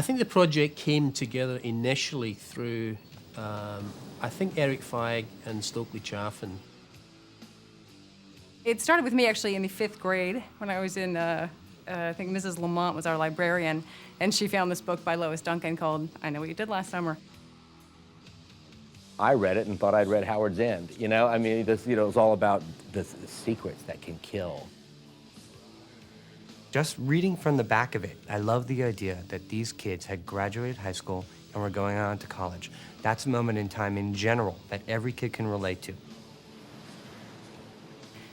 think the project came together initially through, I think, Eric Feig and Stokely Chaffin. It started with me actually in the 5th grade when I was in, I think Mrs. Lamont was our librarian, and she found this book by Lois Duncan called I Know What You Did Last Summer. I read it and thought I'd read Howard's End, you know? I mean, this, you know, it was all about the secrets that can kill. Just reading from the back of it, I love the idea that these kids had graduated high school and were going on to college. That's a moment in time in general that every kid can relate to.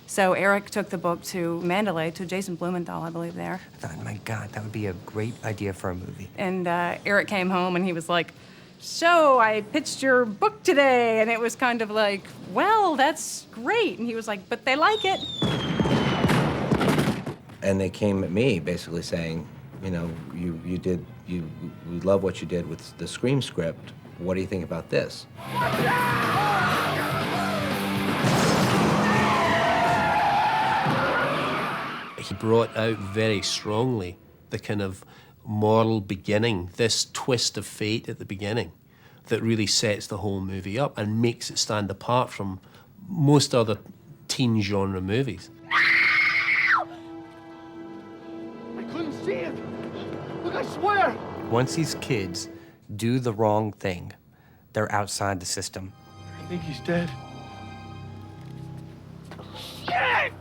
So Eric took the book to Mandalay, to Jason Blumenthal, I believe, there. I thought, my God, that would be a great idea for a movie. And Eric came home and he was like, so I pitched your book today. And it was kind of like, well, that's great. And he was like, but they like it. And they came at me basically saying, you know, we love what you did with the Scream script. What do you think about this? He brought out very strongly the kind of moral beginning, this twist of fate at the beginning that really sets the whole movie up and makes it stand apart from most other teen genre movies. I couldn't see it. Look, I swear. Once these kids do the wrong thing, they're outside the system. I think he's dead. Shit!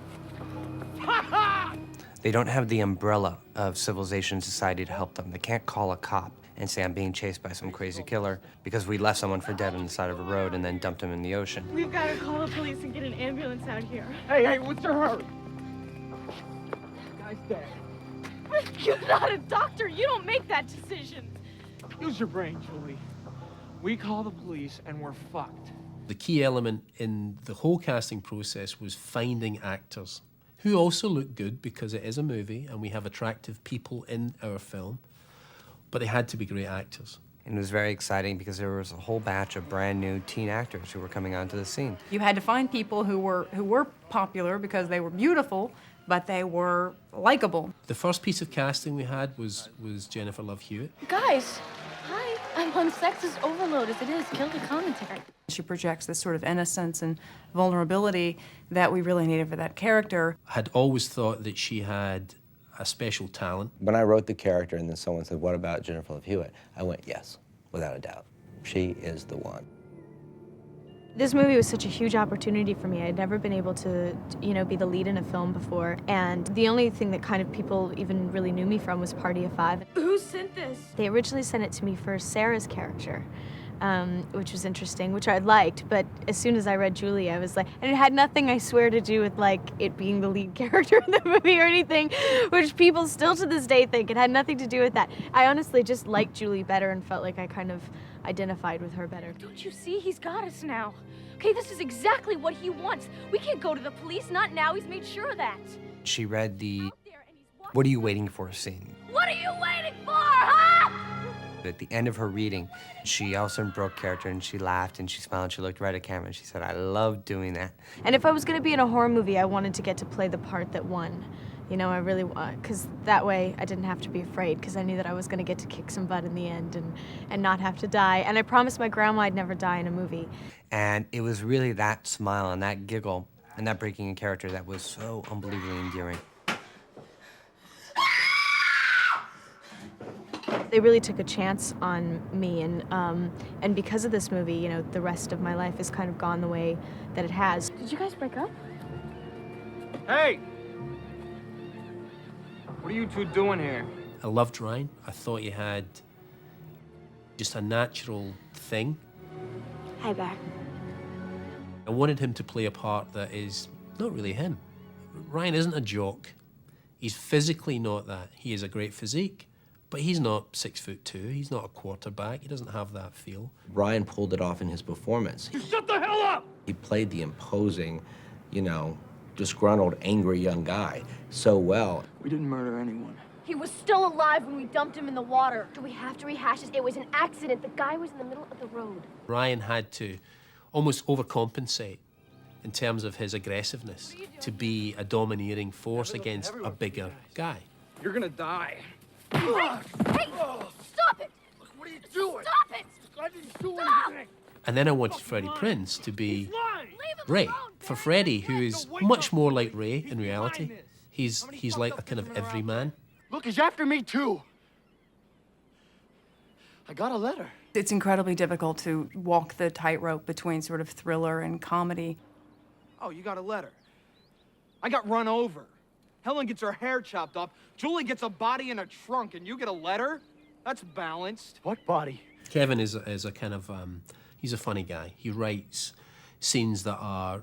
They don't have the umbrella of civilization and society to help them. They can't call a cop and say, I'm being chased by some crazy killer because we left someone for dead on the side of a road and then dumped him in the ocean. We've got to call the police and get an ambulance out here. Hey, what's the hurry? Guy's dead. You're not a doctor. You don't make that decision. Use your brain, Julie. We call the police and we're fucked. The key element in the whole casting process was finding actors who also look good because it is a movie and we have attractive people in our film, but they had to be great actors. And it was very exciting because there was a whole batch of brand new teen actors who were coming onto the scene. You had to find people who were popular because they were beautiful, but they were likable. The first piece of casting we had was Jennifer Love Hewitt. Guys, hi. I'm on sexist overload as it is. Kill the commentary. She projects this sort of innocence and vulnerability that we really needed for that character. I had always thought that she had a special talent. When I wrote the character and then someone said, what about Jennifer Love Hewitt? I went, yes, without a doubt. She is the one. This movie was such a huge opportunity for me. I'd never been able to, you know, be the lead in a film before. And the only thing that kind of people even really knew me from was Party of Five. Who sent this? They originally sent it to me for Sarah's character, which was interesting, which I liked. But as soon as I read Julie, I was like, and it had nothing, I swear, to do with like it being the lead character in the movie or anything, which people still to this day think. It had nothing to do with that. I honestly just liked Julie better and felt like I kind of identified with her better. Don't you see? He's got us now. Okay, this is exactly what he wants. We can't go to the police, not now. He's made sure of that. She read the "What are you waiting for?" scene. What are you waiting for, huh? At the end of her reading, she also broke character and she laughed and she smiled and she looked right at camera and she said, I love doing that. And if I was going to be in a horror movie, I wanted to get to play the part that won. You know, I really want, because that way I didn't have to be afraid, because I knew that I was going to get to kick some butt in the end and not have to die. And I promised my grandma I'd never die in a movie. And it was really that smile and that giggle and that breaking in character that was so unbelievably endearing. They really took a chance on me, and because of this movie, you know, the rest of my life has kind of gone the way that it has. Did you guys break up? Hey! What are you two doing here? I loved Ryan. I thought he had just a natural thing. Hi, Bear. I wanted him to play a part that is not really him. Ryan isn't a jock. He's physically not that. He has a great physique, but he's not 6'2". He's not a quarterback. He doesn't have that feel. Ryan pulled it off in his performance. You shut the hell up! He played the imposing, you know, disgruntled, angry young guy so well. We didn't murder anyone. He was still alive when we dumped him in the water. Do we have to rehash this? It was an accident. The guy was in the middle of the road. Ryan had to almost overcompensate in terms of his aggressiveness to be a domineering force against a bigger guy. You're gonna die. Hey! Stop it! What are you doing? Stop it! I didn't do anything. And then I wanted Freddie Prinze to be Lying. Ray. For Freddie, who is much more like Ray in reality. He's like a kind of everyman. Look, he's after me too. I got a letter. It's incredibly difficult to walk the tightrope between sort of thriller and comedy. Oh, you got a letter. I got run over. Helen gets her hair chopped off. Julie gets a body in a trunk, and you get a letter? That's balanced. What body? Kevin is a kind of, he's a funny guy. He writes scenes that are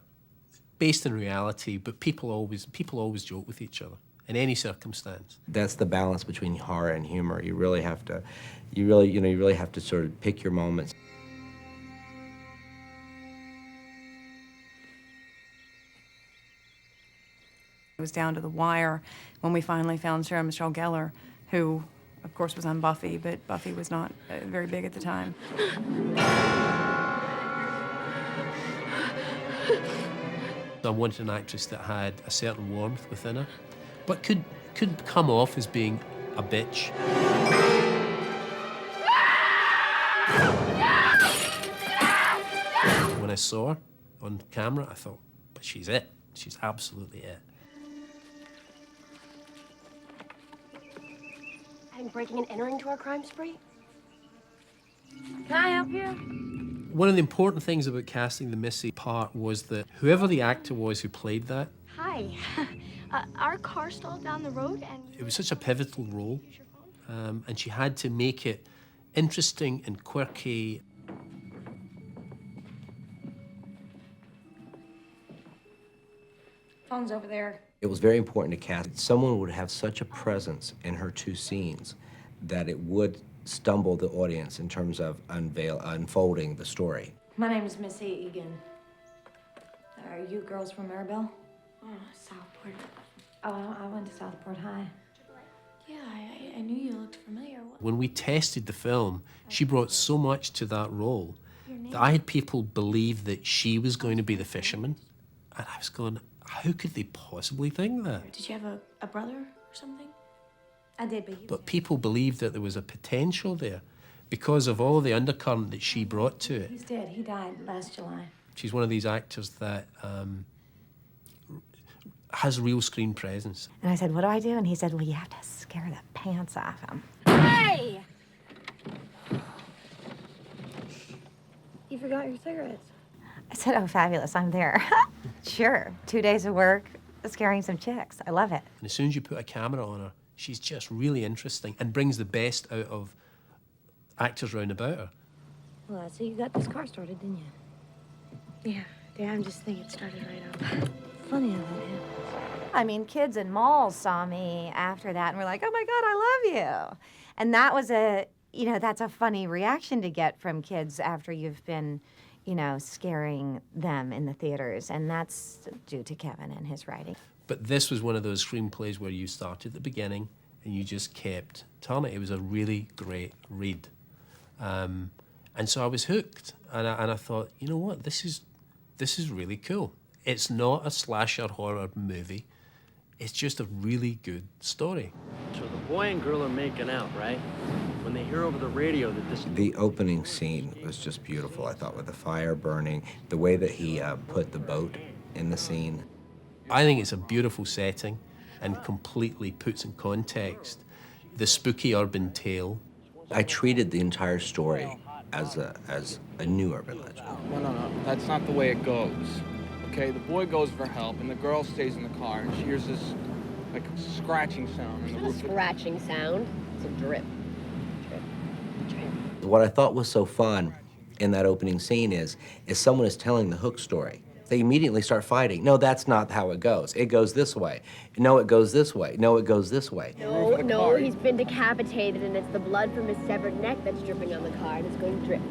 based in reality, but people always joke with each other in any circumstance. That's the balance between horror and humor. You really have to, you really have to sort of pick your moments. It was down to the wire when we finally found Sarah Michelle Gellar, who, of course, was on Buffy, but Buffy was not very big at the time. I wanted an actress that had a certain warmth within her, but could come off as being a bitch. When I saw her on camera, I thought, but she's it. She's absolutely it. Breaking and entering to our crime spree? Can I help you? One of the important things about casting the Missy part was that whoever the actor was who played that, Hi. Our car stalled down the road and... it was such a pivotal role, and she had to make it interesting and quirky. Phone's over there. It was very important to cast. Someone would have such a presence in her two scenes that it would stumble the audience in terms of unfolding the story. My name is Missy Egan. Are you girls from Maribel? Oh, Southport. Oh, I went to Southport High. Yeah, I knew you looked familiar. When we tested the film, she brought so much to that role that I had people believe that she was going to be the fisherman. And I was going, how could they possibly think that? Did you have a brother or something? I did, but he was... But people believed that there was a potential there because of all the undercurrent that she brought to it. He's dead. He died last July. She's one of these actors that has real screen presence. And I said, what do I do? And he said, well, you have to scare the pants off him. Hey! You forgot your cigarettes. I said, oh, fabulous, I'm there. Sure, 2 days of work, scaring some chicks. I love it. And as soon as you put a camera on her, she's just really interesting and brings the best out of actors round about her. Well, so you got this car started, didn't you? Yeah, I'm just thinking it started right up. Funny how that happens. I mean, kids in malls saw me after that and were like, oh my God, I love you. And that was that's a funny reaction to get from kids after you've been, scaring them in the theaters. And that's due to Kevin and his writing. But this was one of those screenplays where you started at the beginning and you just kept telling it. It was a really great read. And so I was hooked. And I thought, you know what, this is really cool. It's not a slasher horror movie. It's just a really good story. So the boy and girl are making out, right? When they hear over the radio that this... The opening scene was just beautiful, I thought, with the fire burning, the way that he put the boat in the scene. I think it's a beautiful setting and completely puts in context the spooky urban tale. I treated the entire story as a new urban legend. No. That's not the way it goes. Okay, the boy goes for help, and the girl stays in the car, and she hears this, like, scratching sound. It's not a scratching sound. It's a drip. Drip. What I thought was so fun in that opening scene is someone is telling the hook story. They immediately start fighting. No, that's not how it goes. It goes this way. No, it goes this way. No, it goes this way. No, he's been decapitated, and it's the blood from his severed neck that's dripping on the car, and it's going drip,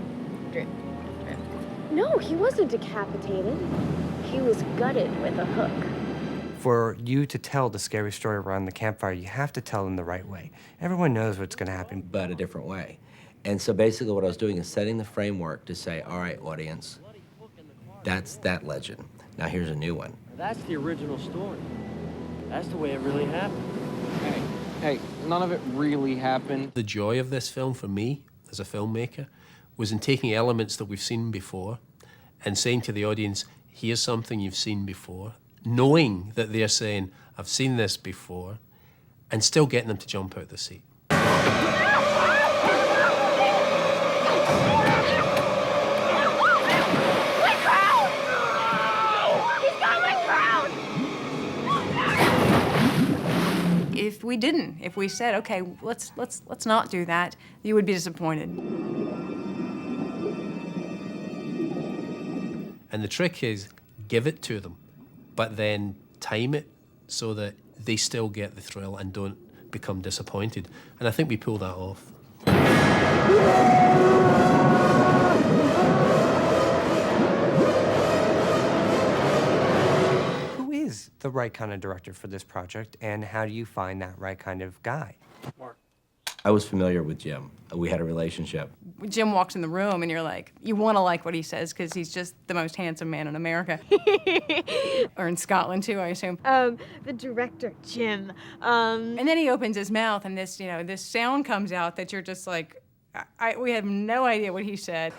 drip, drip. No, he wasn't decapitated. He was gutted with a hook. For you to tell the scary story around the campfire, you have to tell them the right way. Everyone knows what's going to happen. But a different way. And so basically what I was doing is setting the framework to say, all right, audience, that's that legend. Now here's a new one. That's the original story. That's the way it really happened. Hey, Hey, none of it really happened. The joy of this film for me, as a filmmaker, was in taking elements that we've seen before and saying to the audience, here's something you've seen before, knowing that they're saying, I've seen this before, and still getting them to jump out the seat. If we didn't, if we said, okay, let's not do that, you would be disappointed. And the trick is, give it to them, but then time it so that they still get the thrill and don't become disappointed. And I think we pull that off. Who is the right kind of director for this project, and how do you find that right kind of guy? Mark. I was familiar with Jim. We had a relationship. Jim walks in the room and you're like, you want to like what he says because he's just the most handsome man in America. Or in Scotland too, I assume. The director, Jim. And then he opens his mouth and this, this sound comes out that you're just like, we have no idea what he said.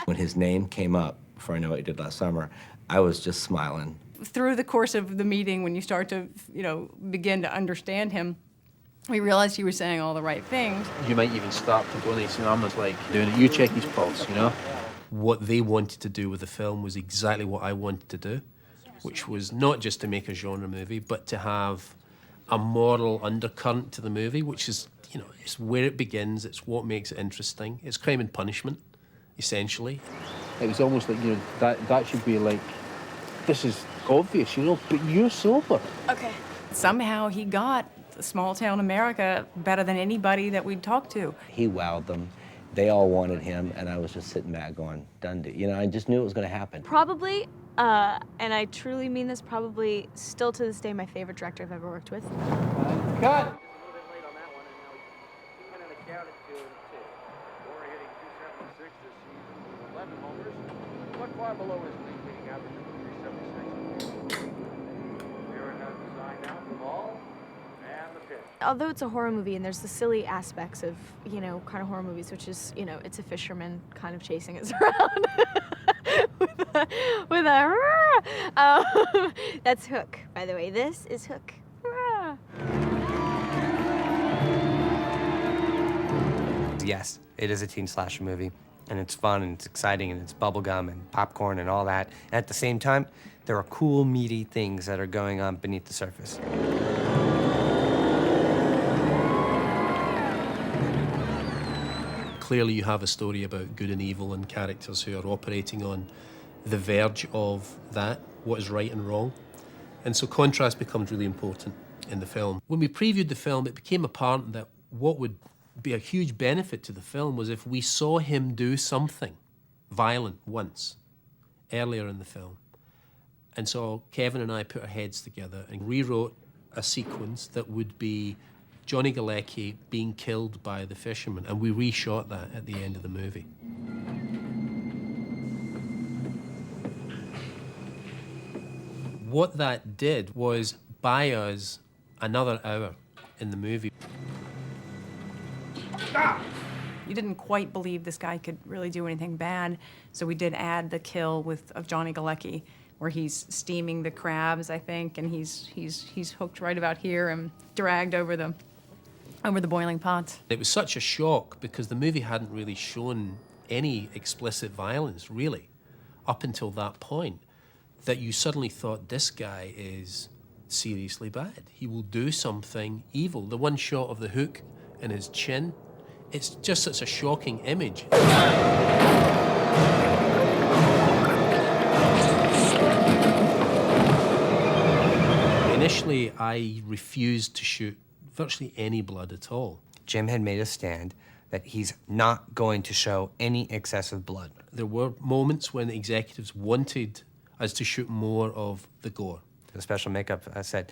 When his name came up, before I know what he did last summer, I was just smiling. Through the course of the meeting, when you start to, begin to understand him, we realized he was saying all the right things. You might even start to go and arms like doing it. You check his pulse, What they wanted to do with the film was exactly what I wanted to do, which was not just to make a genre movie, but to have a moral undercurrent to the movie, which is, it's where it begins, it's what makes it interesting. It's crime and punishment, essentially. It was almost like, that should be like, this is obvious, but you're sober. Okay. Somehow he got small town America better than anybody that we'd talked to. He wowed them. They all wanted him, and I was just sitting back going, Dundee. I just knew it was going to happen. Probably, and I truly mean this, probably still to this day my favorite director I've ever worked with. Cut! Below his league meeting average of 376. Here it has design now for the ball and the pitch. Although it's a horror movie and there's the silly aspects of, kind of horror movies, which is, it's a fisherman kind of chasing us around with a that's Hook, by the way. This is Hook. Yes, it is a teen slasher movie. And it's fun, and it's exciting, and it's bubblegum and popcorn and all that. And at the same time, there are cool, meaty things that are going on beneath the surface. Clearly you have a story about good and evil and characters who are operating on the verge of that, what is right and wrong. And so contrast becomes really important in the film. When we previewed the film, it became apparent that what would be a huge benefit to the film was if we saw him do something violent once, earlier in the film. And so Kevin and I put our heads together and rewrote a sequence that would be Johnny Galecki being killed by the fisherman, and we reshot that at the end of the movie. What that did was buy us another hour in the movie. You didn't quite believe this guy could really do anything bad, so we did add the kill of Johnny Galecki, where he's steaming the crabs, I think, and he's hooked right about here and dragged over the boiling pots. It was such a shock because the movie hadn't really shown any explicit violence, really, up until that point, that you suddenly thought this guy is seriously bad. He will do something evil. The one shot of the hook in his chin, it's just such a shocking image. Initially, I refused to shoot virtually any blood at all. Jim had made a stand that he's not going to show any excessive blood. There were moments when executives wanted us to shoot more of the gore. The special makeup said,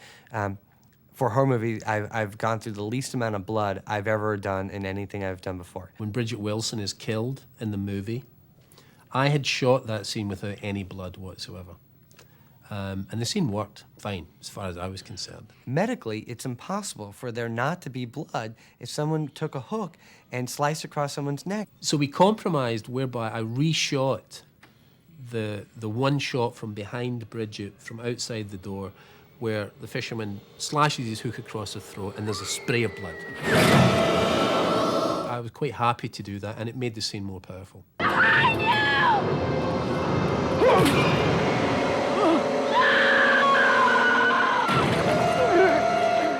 for a horror movie, I've gone through the least amount of blood I've ever done in anything I've done before. When Bridget Wilson is killed in the movie, I had shot that scene without any blood whatsoever. And the scene worked fine, as far as I was concerned. Medically, it's impossible for there not to be blood if someone took a hook and sliced across someone's neck. So we compromised whereby I reshot the one shot from behind Bridget, from outside the door, where the fisherman slashes his hook across her throat and there's a spray of blood. I was quite happy to do that, and it made the scene more powerful.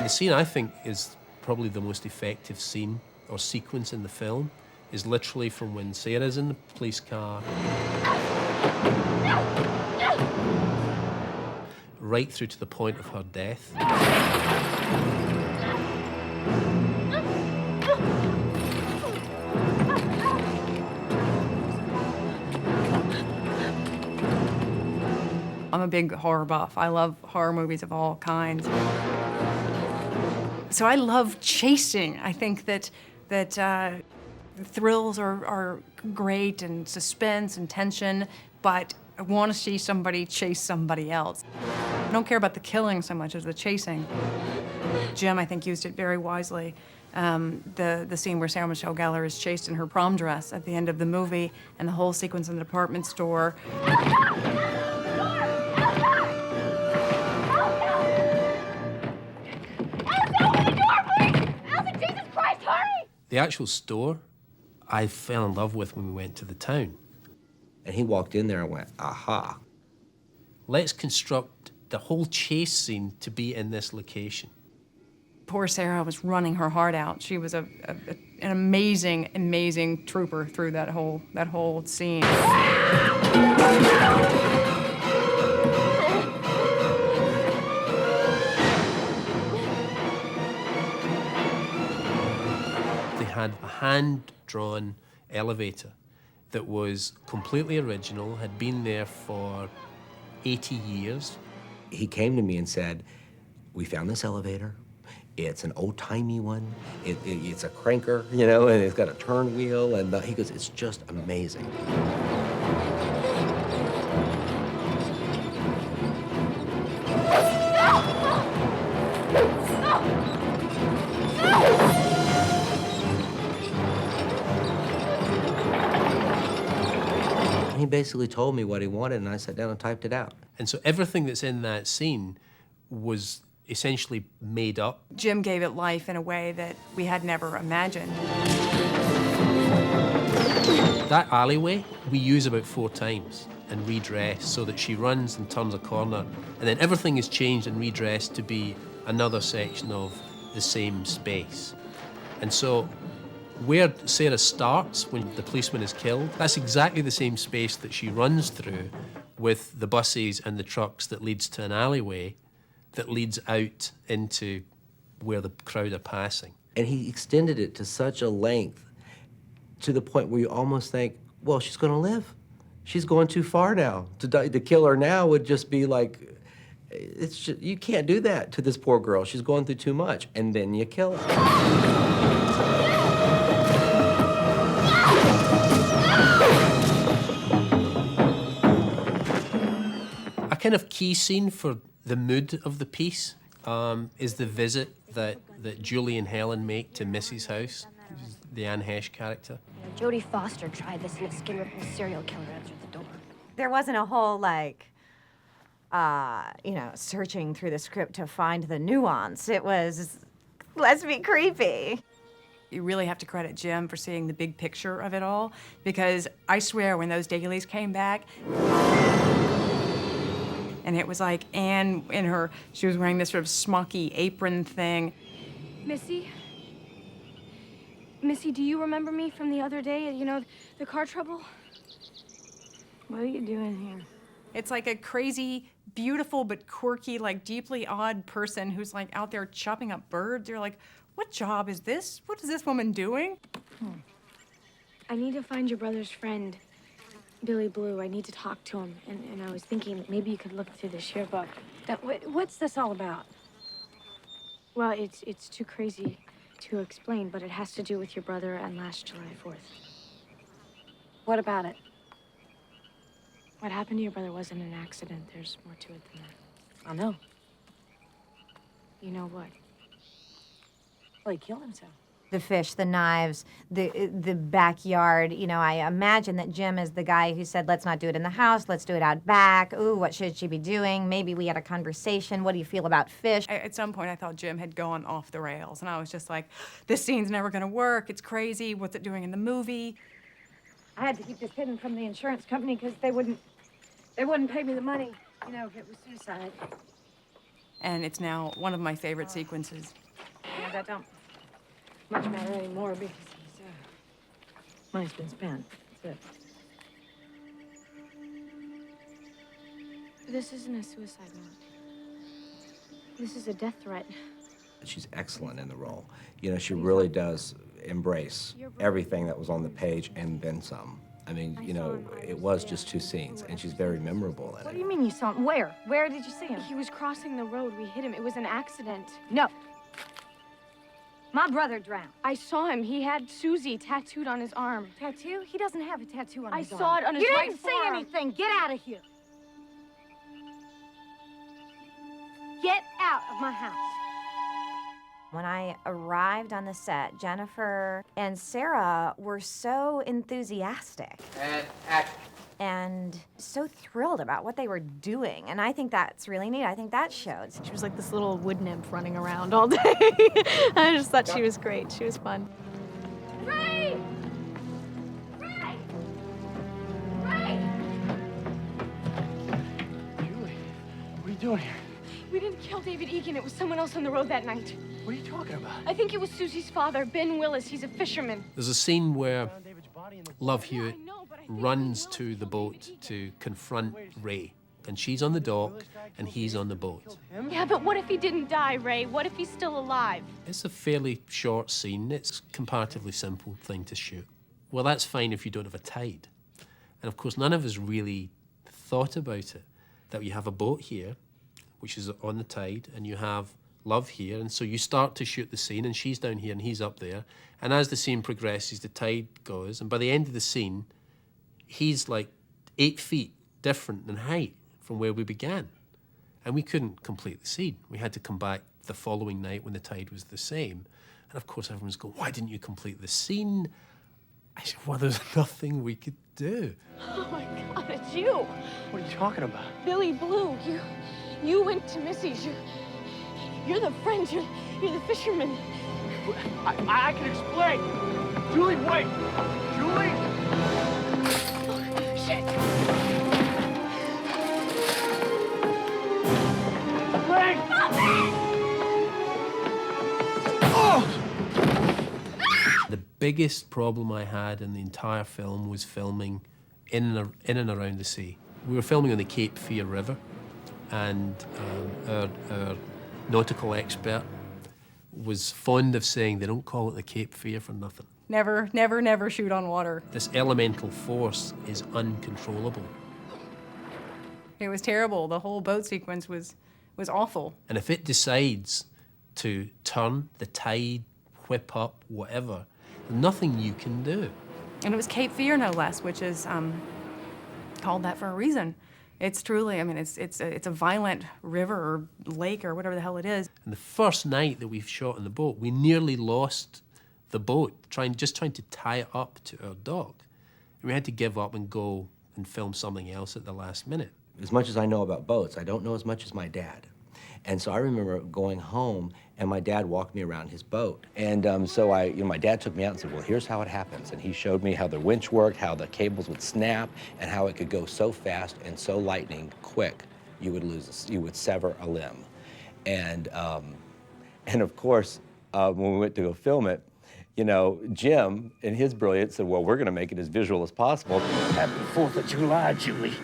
The scene I think is probably the most effective scene or sequence in the film is literally from when Sarah's in the police car right through to the point of her death. I'm a big horror buff. I love horror movies of all kinds. So I love chasing. I think that thrills are great, and suspense and tension, but I want to see somebody chase somebody else. I don't care about the killing so much as the chasing. Jim, I think, used it very wisely. The scene where Sarah Michelle Gellar is chased in her prom dress at the end of the movie, and the whole sequence in the department store. The actual store, I fell in love with when we went to the town. And he walked in there and went, aha. Let's construct the whole chase scene to be in this location. Poor Sarah was running her heart out. She was an amazing, amazing trooper through that whole scene. Had a hand-drawn elevator that was completely original, had been there for 80 years. He came to me and said, we found this elevator. It's an old-timey one. It's a cranker, you know, and it's got a turn wheel, and he goes, it's just amazing. He basically told me what he wanted, and I sat down and typed it out. And so everything that's in that scene was essentially made up. Jim gave it life in a way that we had never imagined. That alleyway we use about 4 times and redress so that she runs and turns a corner, and then everything is changed and redressed to be another section of the same space. And so where Sarah starts when the policeman is killed, that's exactly the same space that she runs through with the buses and the trucks that leads to an alleyway that leads out into where the crowd are passing. And he extended it to such a length to the point where you almost think, well, she's gonna live. She's going too far now. To kill her now would just be like, it's just, you can't do that to this poor girl. She's going through too much. And then you kill her. A kind of key scene for the mood of the piece is the visit that Julie and Helen make to Missy's house, the Anne Hesh character. Jodie Foster tried this, and a skin-ripping serial killer answered the door. There wasn't a whole, like, searching through the script to find the nuance. It was, let's be creepy. You really have to credit Jim for seeing the big picture of it all, because I swear when those dailies came back, and it was like Anne she was wearing this sort of smocky apron thing. Missy, do you remember me from the other day? You know, the car trouble? What are you doing here? It's like a crazy, beautiful, but quirky, like deeply odd person who's like out there chopping up birds. You're like, what job is this? What is this woman doing? I need to find your brother's friend, Billy Blue. I need to talk to him. And I was thinking maybe you could look through this yearbook. What's this all about? Well, it's too crazy to explain, but it has to do with your brother and last July 4th. What about it? What happened to your brother wasn't an accident. There's more to it than that. I know. You know what? Well, he killed himself. The fish, the knives, the backyard. You know, I imagine that Jim is the guy who said, let's not do it in the house, let's do it out back. Ooh, what should she be doing? Maybe we had a conversation. What do you feel about fish? At some point, I thought Jim had gone off the rails, and I was just like, this scene's never gonna work. It's crazy. What's it doing in the movie? I had to keep this hidden from the insurance company because they wouldn't pay me the money, you know, if it was suicide. And it's now one of my favorite sequences. Yeah, that don't much matter anymore because money's been spent. That's it. This isn't a suicide note. This is a death threat. She's excellent in the role. You know, she really does embrace everything that was on the page and then some. I mean, you know, it was just 2 scenes, and she's very memorable in What it. do you mean you saw him? Where? Where did you see him? He was crossing the road. We hit him. It was an accident. No. My brother drowned. I saw him. He had Susie tattooed on his arm. Tattoo? He doesn't have a tattoo on his arm. I saw it on his right didn't forearm. see anything. Get out of here. Get out of my house. When I arrived on the set, Jennifer and Sarah were so enthusiastic. And action. And so thrilled about what they were doing. And I think that's really neat. I think that showed. She was like this little wood nymph running around all day. I just thought she was great. She was fun. Ray! Ray! Ray! Julie, what are you doing here? We didn't kill David Egan. It was someone else on the road that night. What are you talking about? I think it was Susie's father, Ben Willis. He's a fisherman. There's a scene where Love Hewitt runs to the boat to confront Ray, and she's on the dock and he's on the boat. Yeah, but what if he didn't die, Ray? What if he's still alive? It's a fairly short scene. It's a comparatively simple thing to shoot. Well, that's fine if you don't have a tide. And of course, none of us really thought about it, that you have a boat here, which is on the tide, and you have Love here, and so you start to shoot the scene, and she's down here and he's up there, and as the scene progresses, the tide goes, and by the end of the scene, he's like 8 feet different in height from where we began, and we couldn't complete the scene. We had to come back the following night when the tide was the same, and of course everyone's going, why didn't you complete the scene? I said, well, there's nothing we could do. Oh my God, it's you. What are you talking about? Billy Blue, you went to Missy's. You're the friend. You're the fisherman. I can explain. Julie, wait. Julie? Oh, shit. Ray! The biggest problem I had in the entire film was filming in and around the sea. We were filming on the Cape Fear River, and our nautical expert was fond of saying they don't call it the Cape Fear for nothing. Never, never, never shoot on water. This elemental force is uncontrollable. It was terrible. The whole boat sequence was awful. And if it decides to turn, the tide, whip up, whatever, nothing you can do. And it was Cape Fear, no less, which is called that for a reason. It's truly, I mean, it's a violent river or lake or whatever the hell it is. And the first night that we shot on the boat, we nearly lost the boat, just trying to tie it up to our dock. And we had to give up and go and film something else at the last minute. As much as I know about boats, I don't know as much as my dad. And so I remember going home, and my dad walked me around his boat. And so my dad took me out and said, well, here's how it happens. And he showed me how the winch worked, how the cables would snap, and how it could go so fast and so lightning quick, you would sever a limb. And of course, when we went to go film it, you know, Jim, in his brilliance, said, well, we're gonna make it as visual as possible. Happy 4th of July, Julie.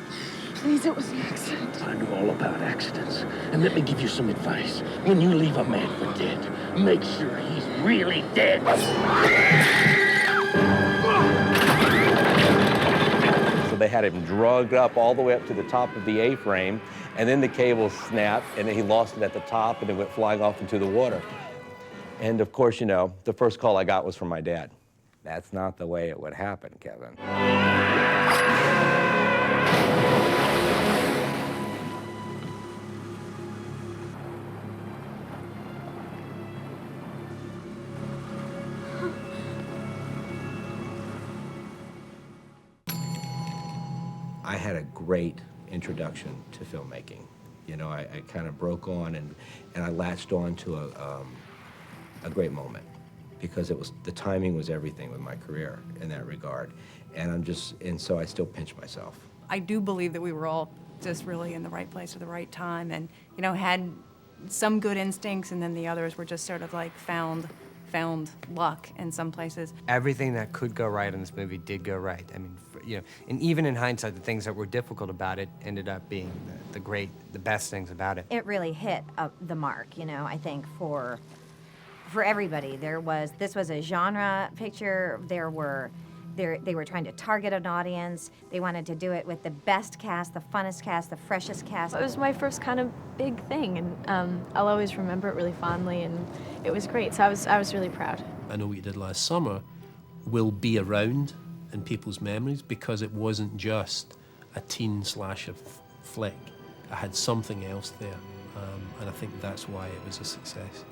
Please, it was an accident. I know all about accidents. And let me give you some advice. When you leave a man for dead, make sure he's really dead. So they had him drugged up all the way up to the top of the A-frame, and then the cable snapped, and then he lost it at the top, and it went flying off into the water. And of course, you know, the first call I got was from my dad. That's not the way it would happen, Kevin. I had a great introduction to filmmaking. You know, I kind of broke on and I latched on to a great moment, because the timing was everything with my career in that regard. And so I still pinch myself. I do believe that we were all just really in the right place at the right time, and had some good instincts, and then the others were just sort of like found luck in some places. Everything that could go right in this movie did go right. I mean, and even in hindsight, the things that were difficult about it ended up being the best things about it. It really hit the mark, I think, for everybody. This was a genre picture. They were trying to target an audience. They wanted to do it with the best cast, the funnest cast, the freshest cast. It was my first kind of big thing, and I'll always remember it really fondly, and it was great, so I was really proud. I Know What You Did Last Summer will be around in people's memories because it wasn't just a teen slasher flick. It had something else there, and I think that's why it was a success.